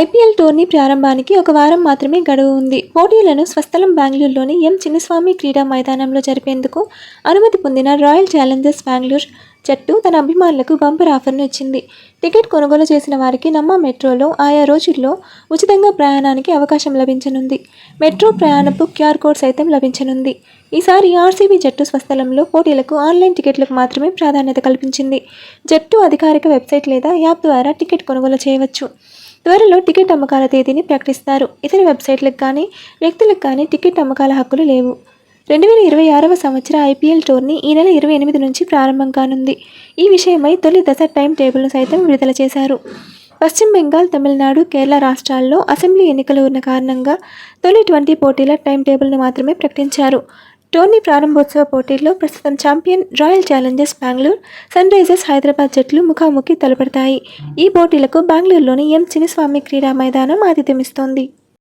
IPL tourney ప్రారంభానికి ఒక వారం మాత్రమే గడువు ఉంది. పోటీలను స్వస్థలం బెంగళూరులోని ఎం చిన్నస్వామి క్రీడా మైదానంలో జరిపేందుకు అనుమతి పొందిన రాయల్ ఛాలెంజర్స్ బెంగళూరు జట్టు తన అభిమానులకు బంపర్ ఆఫర్ను ఇచ్చింది. టికెట్ కొనుగోలు చేసిన వారికి నమ్మ మెట్రోలో ఆయా రోజుల్లో ఉచితంగా ప్రయాణానికి అవకాశం లభించనుంది. మెట్రో ప్రయాణపు క్యూఆర్ కోడ్ సైతం లభించనుంది. ఈసారి ఆర్సీబీ జట్టు స్వస్థలంలో పోటీలకు ఆన్లైన్ టికెట్లకు మాత్రమే ప్రాధాన్యత కల్పించింది. జట్టు అధికారిక వెబ్సైట్ లేదా యాప్ ద్వారా టికెట్ కొనుగోలు చేయవచ్చు. త్వరలో టికెట్ అమ్మకాల తేదీని ప్రకటిస్తారు. ఇతర వెబ్సైట్లకు కానీ వ్యక్తులకు కానీ టికెట్ అమ్మకాల హక్కులు లేవు. 2026వ సంవత్సర ఐపీఎల్ టోర్నీ ఈ నెల 28 నుంచి ప్రారంభం కానుంది. ఈ విషయమై తొలి దశ టైం టేబుల్ను సైతం విడుదల చేశారు. పశ్చిమ బెంగాల్, తమిళనాడు, కేరళ రాష్ట్రాల్లో అసెంబ్లీ ఎన్నికలు ఉన్న కారణంగా తొలి 20 పోటీల టైం టేబుల్ను మాత్రమే ప్రకటించారు. టోర్నీ ప్రారంభోత్సవ పోటీల్లో ప్రస్తుతం champion Royal Challengers Bengaluru, sunrisers Hyderabad జట్లు ముఖాముఖి తలపడతాయి. ఈ పోటీలకు బెంగళూరులోని ఎం చిన్నస్వామి క్రీడా మైదానం ఆతిథ్యమిస్తోంది.